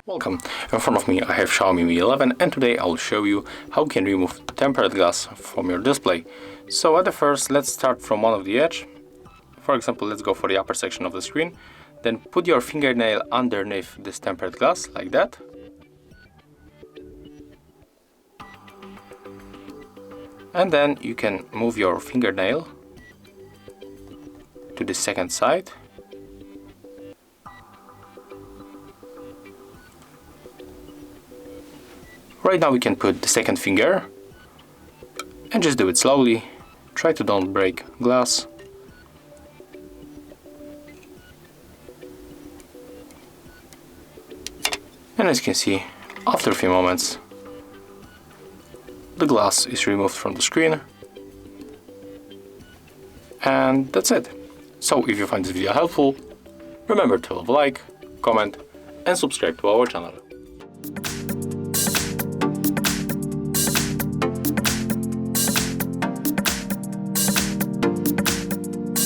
Welcome. In front of me I have Xiaomi Mi 11 and today I'll show you how you can remove tempered glass from your display. So at the first, let's start from one of the edge. For example, let's go for the upper section of the screen. Then put your fingernail underneath this tempered glass like that. And then you can move your fingernail to the second side. Right now we can put the second finger and just do it slowly. Try to don't break glass. And as you can see, after a few moments, the glass is removed from the screen. And that's it. So if you find this video helpful, remember to leave a like, comment and subscribe to our channel.